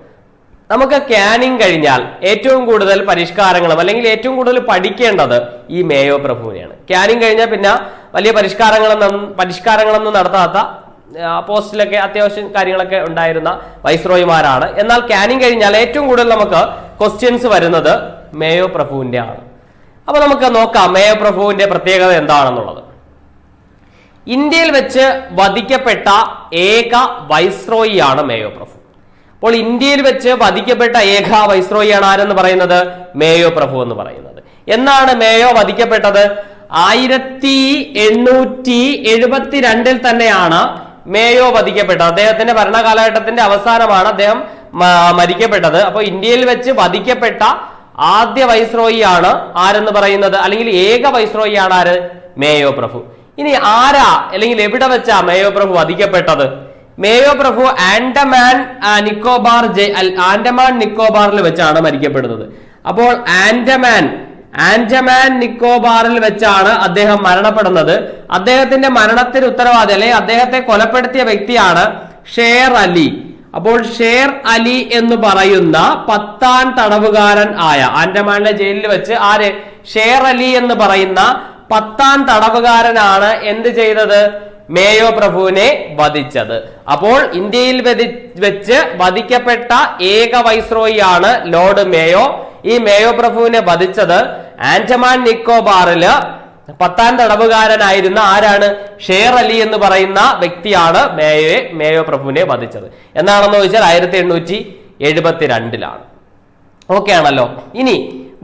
നമുക്ക് കാനിങ് കഴിഞ്ഞാൽ ഏറ്റവും കൂടുതൽ പരിഷ്കാരങ്ങളും അല്ലെങ്കിൽ ഏറ്റവും കൂടുതൽ പഠിക്കേണ്ടത് ഈ മേയോ പ്രഭുവിനെയാണ്. കാനിങ് കഴിഞ്ഞാൽ പിന്നെ വലിയ പരിഷ്കാരങ്ങളൊന്നും നടത്താത്ത പോസ്റ്റിലൊക്കെ അത്യാവശ്യം കാര്യങ്ങളൊക്കെ ഉണ്ടായിരുന്ന വൈസ്രോയിമാരാണ്. എന്നാൽ കാനിങ് കഴിഞ്ഞാൽ ഏറ്റവും കൂടുതൽ നമുക്ക് ക്വസ്റ്റ്യൻസ് വരുന്നത് മേയോ പ്രഭുവിന്റെ ആണ്. അപ്പൊ നമുക്ക് നോക്കാം മേയോ പ്രഭുവിന്റെ പ്രത്യേകത എന്താണെന്നുള്ളത്. ഇന്ത്യയിൽ വെച്ച് വധിക്കപ്പെട്ട ഏക വൈസ്രോയിയാണ് മേയോ പ്രഭു. അപ്പോൾ ഇന്ത്യയിൽ വെച്ച് വധിക്കപ്പെട്ട ഏക വൈസ്രോയിയാണ് ആരെന്ന് പറയുന്നത്? മേയോ പ്രഭു എന്ന് പറയുന്നത്. എന്നാണ് മേയോ വധിക്കപ്പെട്ടത്? 1872 തന്നെയാണ് മേയോ വധിക്കപ്പെട്ടത്. അദ്ദേഹത്തിന്റെ ഭരണകാലഘട്ടത്തിന്റെ അവസാനമാണ് അദ്ദേഹം മരിക്കപ്പെട്ടത്. അപ്പൊ ഇന്ത്യയിൽ വെച്ച് വധിക്കപ്പെട്ട ആദ്യ വൈസ്രോയിയാണ് ആരെന്ന് പറയുന്നത്, അല്ലെങ്കിൽ ഏക വൈസ്രോയിയാണ് ആര്? മേയോ പ്രഭു. ഇനി ആരാ അല്ലെങ്കിൽ എവിടെ വെച്ചാ മേയോ പ്രഭു വധിക്കപ്പെട്ടത്? മേയോ പ്രഭു ആൻഡമാൻ നിക്കോബാറിൽ വെച്ചാണ് മരിക്കപ്പെടുന്നത്. അപ്പോൾ ആൻഡമാൻ നിക്കോബാറിൽ വെച്ചാണ് അദ്ദേഹം മരണപ്പെടുന്നത്. അദ്ദേഹത്തിന്റെ മരണത്തിന് ഉത്തരവാദി അല്ലെങ്കിൽ അദ്ദേഹത്തെ കൊലപ്പെടുത്തിയ വ്യക്തിയാണ് ഷേർ അലി. അപ്പോൾ ഷേർ അലി എന്ന് പറയുന്ന 10ാം തടവുകാരൻ ആയ ആൻഡമാനിലെ ജയിലിൽ വെച്ച് ആര്? ഷേർ അലി എന്ന് പറയുന്ന 10ാം തടവുകാരനാണ് എന്ത് ചെയ്തത്? മേയോ പ്രഭുവിനെ വധിച്ചത്. അപ്പോൾ ഇന്ത്യയിൽ വെച്ച് വധിക്കപ്പെട്ട ഏക വൈസ്രോയിയാണ് ലോർഡ് മേയോ. ഈ മേയോ പ്രഭുവിനെ വധിച്ചത് ആൻഡമാൻ നിക്കോബാറില് 10ാം തടവുകാരനായിരുന്ന ആരാണ്? ഷേർ അലി എന്ന് പറയുന്ന വ്യക്തിയാണ് മേയോ പ്രഭുവിനെ വധിച്ചത്. എന്നാണെന്ന് ചോദിച്ചാൽ 1872 ഓക്കെ ആണല്ലോ. ഇനി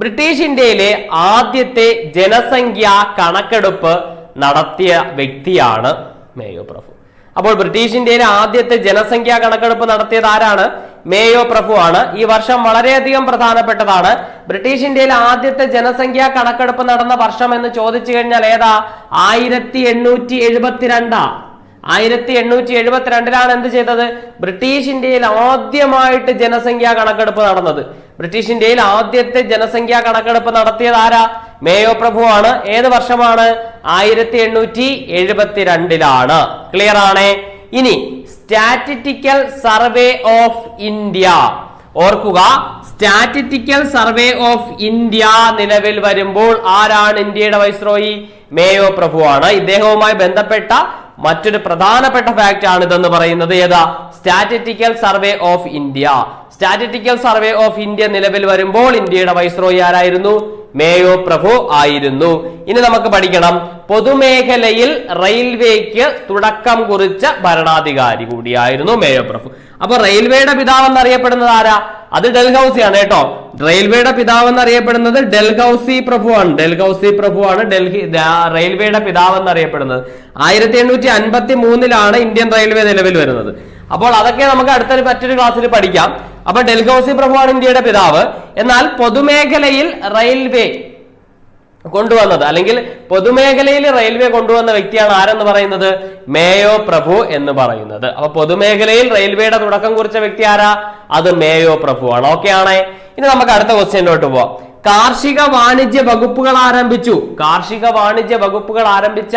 ബ്രിട്ടീഷ് ഇന്ത്യയിലെ ആദ്യത്തെ ജനസംഖ്യാ കണക്കെടുപ്പ് നടത്തിയ വ്യക്തിയാണ് മേയോ പ്രഭു. അപ്പോൾ ബ്രിട്ടീഷ് ഇന്ത്യയിലെ ആദ്യത്തെ ജനസംഖ്യാ കണക്കെടുപ്പ് നടത്തിയത് ആരാണ്? മേയോ പ്രഭു ആണ്. ഈ വർഷം വളരെയധികം പ്രധാനപ്പെട്ടതാണ്. ബ്രിട്ടീഷ് ഇന്ത്യയിലെ ആദ്യത്തെ ജനസംഖ്യാ കണക്കെടുപ്പ് നടന്ന വർഷം എന്ന് ചോദിച്ചു കഴിഞ്ഞാൽ ഏതാ? 1872. 1872 എന്ത് ചെയ്തത്? ബ്രിട്ടീഷ് ഇന്ത്യയിൽ ആദ്യമായിട്ട് ജനസംഖ്യാ കണക്കെടുപ്പ് നടന്നത്. ബ്രിട്ടീഷ് ഇന്ത്യയിൽ ആദ്യത്തെ ജനസംഖ്യാ കണക്കെടുപ്പ് നടത്തിയത് ആരാ? മേയോ പ്രഭു ആണ്. ഏത് വർഷമാണ്? 1872. ക്ലിയർ ആണേ? ഇനി സ്റ്റാറ്റിസ്റ്റിക്കൽ സർവേ ഓഫ് ഇന്ത്യ ഓർക്കുക. സ്റ്റാറ്റിസ്റ്റിക്കൽ സർവേ ഓഫ് ഇന്ത്യ നിലവിൽ വരുമ്പോൾ ആരാണ് ഇന്ത്യയുടെ വൈസ്രോയി? മേയോ പ്രഭു ആണ്. ഇദ്ദേഹവുമായി ബന്ധപ്പെട്ട മറ്റൊരു പ്രധാനപ്പെട്ട ഫാക്ട് ആണ് ഇതെന്ന് പറയുന്നത്. ഏതാ? Statistical survey of India. Statistical survey of India നിലവിൽ വരുമ്പോൾ ഇന്ത്യയുടെ വൈസ്രോയി ആരായിരുന്നു? മേയോ പ്രഭു ആയിരുന്നു. ഇനി നമുക്ക് പഠിക്കണം, പൊതുമേഖലയിൽ റെയിൽവേക്ക് തുടക്കം കുറിച്ച ഭരണാധികാരി കൂടിയായിരുന്നു മേയോ പ്രഭു. അപ്പൊ റെയിൽവേയുടെ പിതാവ് എന്നറിയപ്പെടുന്നത് ആരാ? അത് ഡൽഹൌസിയാണ് കേട്ടോ. റെയിൽവേയുടെ പിതാവ് എന്നറിയപ്പെടുന്നത് ഡൽഹൌസി പ്രഭുവാണ്. ഡൽഹൌസി പ്രഭുവാണ് റെയിൽവേയുടെ പിതാവ് എന്നറിയപ്പെടുന്നത്. 1853 ഇന്ത്യൻ റെയിൽവേ നിലവിൽ വരുന്നത്. അപ്പോൾ അതൊക്കെ നമുക്ക് മറ്റൊരു ക്ലാസ്സിൽ പഠിക്കാം. അപ്പൊ ഡൽഹൌസി പ്രഭുവാണ് ഇന്ത്യയുടെ പിതാവ്. എന്നാൽ പൊതുമേഖലയിൽ റെയിൽവേ കൊണ്ടുവന്നത് അല്ലെങ്കിൽ പൊതുമേഖലയിൽ റെയിൽവേ കൊണ്ടുവന്ന വ്യക്തിയാണ് ആരെന്ന് പറയുന്നത്? മേയോ പ്രഭു എന്ന് പറയുന്നത്. അപ്പൊ പൊതുമേഖലയിൽ റെയിൽവേയുടെ തുടക്കം കുറിച്ച വ്യക്തി ആരാ? അത് മേയോ പ്രഭു ആണ്. ഓക്കെ ആണേ? ഇനി നമുക്ക് അടുത്ത ക്വസ്റ്റ്യനിലോട്ട് പോവാം. കാർഷിക വാണിജ്യ വകുപ്പുകൾ ആരംഭിച്ച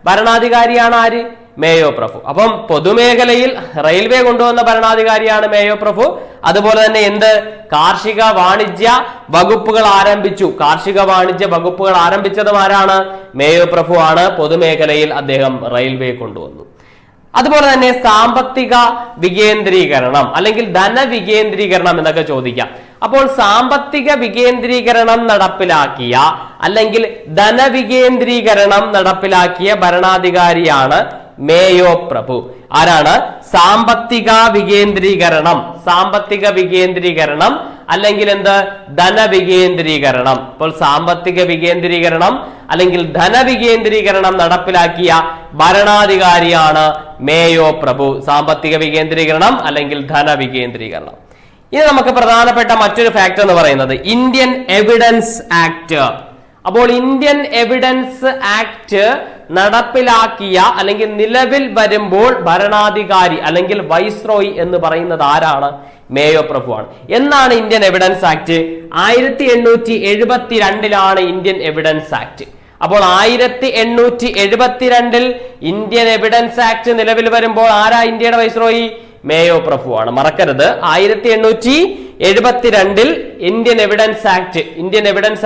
ഭരണാധികാരിയാണ് ആര്? മേയോ പ്രഭു. അപ്പം പൊതുമേഖലയിൽ റെയിൽവേ കൊണ്ടുവന്ന ഭരണാധികാരിയാണ് മേയോ പ്രഭു. അതുപോലെ തന്നെ കാർഷിക വാണിജ്യ വകുപ്പുകൾ ആരംഭിച്ചതും ആരാണ്? മേയോ പ്രഭു ആണ്. പൊതുമേഖലയിൽ അദ്ദേഹം റെയിൽവേ കൊണ്ടുവന്നു. അതുപോലെ തന്നെ സാമ്പത്തിക വികേന്ദ്രീകരണം അല്ലെങ്കിൽ ധനവികേന്ദ്രീകരണം എന്നൊക്കെ ചോദിക്കാം. അപ്പോൾ സാമ്പത്തിക വികേന്ദ്രീകരണം നടപ്പിലാക്കിയ അല്ലെങ്കിൽ ധനവികേന്ദ്രീകരണം നടപ്പിലാക്കിയ ഭരണാധികാരിയാണ് മേയോ പ്രഭു. ആരാണ്? സാമ്പത്തിക വികേന്ദ്രീകരണം അല്ലെങ്കിൽ ധനവികേന്ദ്രീകരണം. ഇപ്പോൾ സാമ്പത്തിക വികേന്ദ്രീകരണം അല്ലെങ്കിൽ ധനവികേന്ദ്രീകരണം നടപ്പിലാക്കിയ ഭരണാധികാരിയാണ് മേയോ പ്രഭു. സാമ്പത്തിക വികേന്ദ്രീകരണം അല്ലെങ്കിൽ ധനവികേന്ദ്രീകരണം. ഇനി നമുക്ക് പ്രധാനപ്പെട്ട മറ്റൊരു ഫാക്ട് എന്ന് പറയുന്നത് ഇന്ത്യൻ എവിഡൻസ് ആക്ട്. അപ്പോൾ ഇന്ത്യൻ എവിഡൻസ് ആക്ട് നടപ്പിലാക്കിയ അല്ലെങ്കിൽ നിലവിൽ വരുമ്പോൾ ഭരണാധികാരി അല്ലെങ്കിൽ വൈസ്രോയി എന്ന് പറയുന്നത് ആരാണ്? മേയോ പ്രഭുവാണ്. എന്നാണ് Indian evidence act? 1872 Indian evidence act. അപ്പോൾ 1872 ഇന്ത്യൻ എവിഡൻസ് ആക്ട് നിലവിൽ വരുമ്പോൾ ആരാ ഇന്ത്യയുടെ വൈസ്രോയി? മേയോ പ്രഭുവാണ്. മറക്കരുത്. 1872 ഇന്ത്യൻ എവിഡൻസ്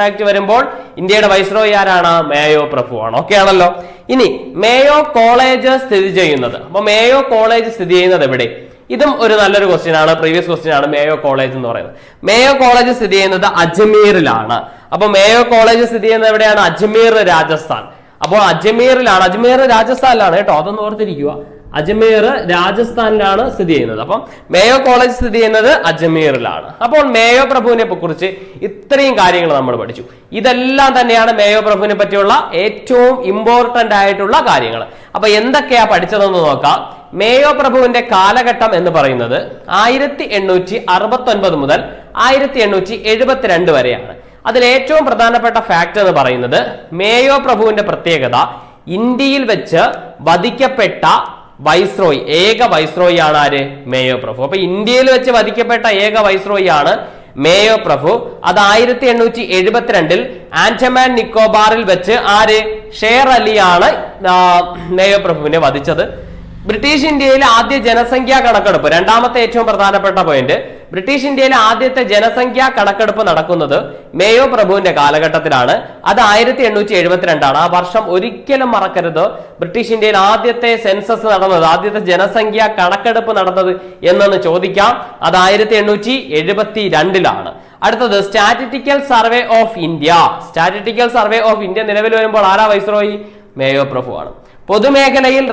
ആക്ട് വരുമ്പോൾ ഇന്ത്യയുടെ വൈസ്രോയി ആരാണ്? മേയോ പ്രഭുവാണ്. ഓക്കെ ആണല്ലോ? ഇനി മേയോ കോളേജ് സ്ഥിതി ചെയ്യുന്നത്. അപ്പൊ മേയോ കോളേജ് സ്ഥിതി ചെയ്യുന്നത് എവിടെ? ഇതും ഒരു നല്ലൊരു ക്വസ്റ്റ്യൻ ആണ്, പ്രീവിയസ് ക്വസ്റ്റ്യൻ ആണ്. മേയോ കോളേജ് എന്ന് പറയുന്നത്, മേയോ കോളേജ് സ്ഥിതി ചെയ്യുന്നത് അജ്മീറിലാണ്. അപ്പൊ മേയോ കോളേജ് സ്ഥിതി ചെയ്യുന്നത് എവിടെയാണ്? അജ്മീർ, രാജസ്ഥാൻ. അപ്പോൾ അജ്മീറിലാണ്, അജ്മീർ രാജസ്ഥാനിലാണ് കേട്ടോ, അതൊന്ന് ഓർത്തിരിക്കുക. അജ്മീർ രാജസ്ഥാനിലാണ് സ്ഥിതി ചെയ്യുന്നത്. അപ്പം മേയോ കോളേജ് സ്ഥിതി ചെയ്യുന്നത് അജ്മീറിലാണ്. അപ്പോൾ മേയോ പ്രഭുവിനെ കുറിച്ച് ഇത്രയും കാര്യങ്ങൾ നമ്മൾ പഠിച്ചു. ഇതെല്ലാം തന്നെയാണ് മേയോ പ്രഭുവിനെ പറ്റിയുള്ള ഏറ്റവും ഇമ്പോർട്ടന്റ് ആയിട്ടുള്ള കാര്യങ്ങൾ. അപ്പൊ എന്തൊക്കെയാ പഠിച്ചതെന്ന് നോക്കാം. മേയോ പ്രഭുവിന്റെ കാലഘട്ടം എന്ന് പറയുന്നത് 1869 മുതൽ 1872 വരെയാണ്. അതിൽ ഏറ്റവും പ്രധാനപ്പെട്ട ഫാക്ട് എന്ന് പറയുന്നത് മേയോ പ്രഭുവിന്റെ പ്രത്യേകത ഇന്ത്യയിൽ വെച്ച് വധിക്കപ്പെട്ട വൈസ്രോയി, ഏക വൈസ്രോയി ആണ് ആര്? മേയോ പ്രഭു. അപ്പൊ ഇന്ത്യയിൽ വെച്ച് വധിക്കപ്പെട്ട ഏക വൈസ്രോയി ആണ് മേയോ പ്രഭു. അത് 1872 ആൻഡമാൻ നിക്കോബാറിൽ വെച്ച് ആര്? ഷേർ അലിയാണ് മേയോ പ്രഭുവിനെ വധിച്ചത്. ബ്രിട്ടീഷ് ഇന്ത്യയിലെ ആദ്യ ജനസംഖ്യാ കണക്കെടുപ്പ്, രണ്ടാമത്തെ ഏറ്റവും പ്രധാനപ്പെട്ട പോയിന്റ്, ബ്രിട്ടീഷ് ഇന്ത്യയിലെ ആദ്യത്തെ ജനസംഖ്യാ കണക്കെടുപ്പ് നടക്കുന്നത് മേയോ പ്രഭുവിന്റെ കാലഘട്ടത്തിലാണ്. അത് 1872 ആണ്. ആ വർഷം ഒരിക്കലും മറക്കരുത്. ബ്രിട്ടീഷ് ഇന്ത്യയിൽ ആദ്യത്തെ സെൻസസ് നടന്നത്, ആദ്യത്തെ ജനസംഖ്യാ കണക്കെടുപ്പ് നടന്നത് എന്നൊന്ന് ചോദിക്കാം. അത് 1872 അടുത്തത് statistical survey of India. Statistical survey of India നിലവിൽ വരുമ്പോൾ ആരാ വൈസ്രോയി? മേയോ പ്രഭു ആണ്. പൊതുമേഖലയിൽ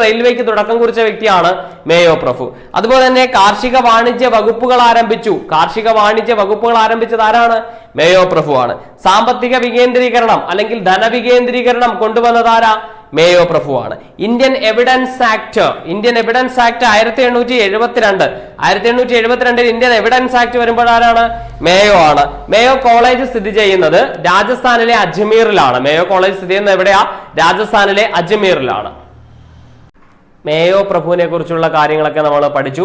റെയിൽവേക്ക് തുടക്കം കുറിച്ച വ്യക്തിയാണ് മേയോ പ്രഭു. അതുപോലെ തന്നെ കാർഷിക വാണിജ്യ വകുപ്പുകൾ ആരംഭിച്ചത് ആരാണ്? മേയോ പ്രഭു ആണ്. സാമ്പത്തിക വികേന്ദ്രീകരണം അല്ലെങ്കിൽ ധനവികേന്ദ്രീകരണം കൊണ്ടുവന്നത് ആരാ? മേയോ പ്രഭു ആണ്. Indian evidence act 1872 Indian evidence act വരുമ്പോൾ ആരാണ്? മേയോ ആണ്. മേയോ കോളേജ് സ്ഥിതി ചെയ്യുന്നത് രാജസ്ഥാനിലെ അജ്മീറിലാണ്. മേയോ കോളേജ് സ്ഥിതി ചെയ്യുന്നത് എവിടെയാ? രാജസ്ഥാനിലെ അജ്മീറിലാണ്. മേയോ പ്രഭുവിനെ കുറിച്ചുള്ള കാര്യങ്ങളൊക്കെ നമ്മൾ പഠിച്ചു.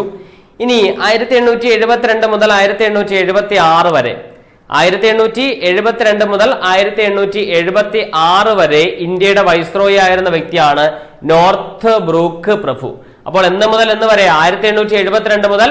ഇനി 1872 മുതൽ 1876 വരെ 1872 മുതൽ 1876 വരെ ഇന്ത്യയുടെ വൈസ്രോയി ആയിരുന്ന വ്യക്തിയാണ് നോർത്ത് ബ്രൂക്ക് പ്രഭു. അപ്പോൾ എന്ന് മുതൽ എന്ന് വരെ? 1872 മുതൽ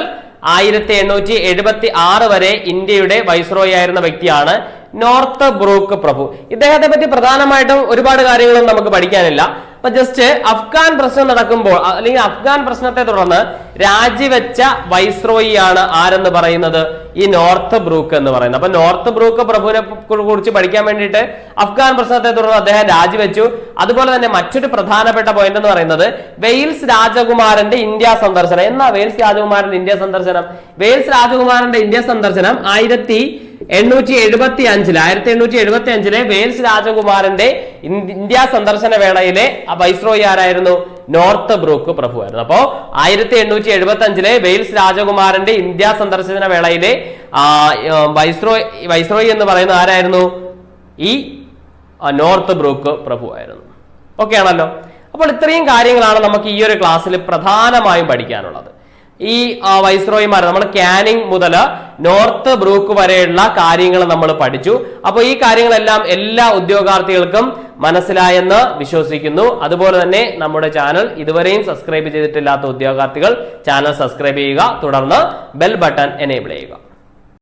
1876 വരെ ഇന്ത്യയുടെ വൈസ്രോയി ആയിരുന്ന വ്യക്തിയാണ് നോർത്ത് ബ്രൂക്ക് പ്രഭു. ഇദ്ദേഹത്തെ പറ്റി പ്രധാനമായിട്ടും ഒരുപാട് കാര്യങ്ങളൊന്നും നമുക്ക് പഠിക്കാനില്ല. അപ്പൊ ജസ്റ്റ് അഫ്ഗാൻ പ്രശ്നം നടക്കുമ്പോൾ അല്ലെങ്കിൽ അഫ്ഗാൻ പ്രശ്നത്തെ തുടർന്ന് രാജിവെച്ച വൈസ്രോയി ആണ് ആരെന്ന് പറയുന്നത്? ഈ നോർത്ത് ബ്രൂക്ക് എന്ന് പറയുന്നത്. അപ്പൊ നോർത്ത് ബ്രൂക്ക് പ്രഭുവിനെ കുറിച്ച് പഠിക്കാൻ വേണ്ടിയിട്ട് അഫ്ഗാൻ പ്രശ്നത്തെ തുടർന്ന് അദ്ദേഹം രാജിവെച്ചു. അതുപോലെ തന്നെ മറ്റൊരു പ്രധാനപ്പെട്ട പോയിന്റ് എന്ന് പറയുന്നത് വെയിൽസ് രാജകുമാരന്റെ ഇന്ത്യ സന്ദർശനം. എന്നാ വെയിൽസ് രാജകുമാരന്റെ ഇന്ത്യ സന്ദർശനം? വെയിൽസ് രാജകുമാരന്റെ ഇന്ത്യ സന്ദർശനം 1875 വെയിൽസ് രാജകുമാരന്റെ ഇന്ത്യ സന്ദർശന വേളയിലെ വൈസ്രോയി ആരായിരുന്നു? നോർത്ത് ബ്രൂക്ക് പ്രഭു ആയിരുന്നു. അപ്പോ 1875 വെയിൽസ് രാജകുമാരന്റെ ഇന്ത്യ സന്ദർശന വേളയിലെ വൈസ്രോയി എന്ന് പറയുന്നത് ആരായിരുന്നു? ഈ നോർത്ത് ബ്രൂക്ക് പ്രഭു ആയിരുന്നു. ഓക്കെ ആണല്ലോ. അപ്പോൾ ഇത്രയും കാര്യങ്ങളാണ് നമുക്ക് ഈ ഒരു ക്ലാസ്സിൽ പ്രധാനമായും പഠിക്കാനുള്ളത്. ഈ വൈസ്രോയിമാർ നമ്മൾ കാനിങ് മുതൽ നോർത്ത് ബ്രൂക്ക് വരെയുള്ള കാര്യങ്ങൾ നമ്മൾ പഠിച്ചു. അപ്പോൾ ഈ കാര്യങ്ങളെല്ലാം എല്ലാ ഉദ്യോഗാർത്ഥികൾക്കും മനസ്സിലായെന്ന് വിശ്വസിക്കുന്നു. അതുപോലെ തന്നെ നമ്മുടെ ചാനൽ ഇതുവരെയും സബ്സ്ക്രൈബ് ചെയ്തിട്ടില്ലാത്ത ഉദ്യോഗാർത്ഥികൾ ചാനൽ സബ്സ്ക്രൈബ് ചെയ്യുക, തുടർന്ന് ബെൽ ബട്ടൺ എനേബിൾ ചെയ്യുക.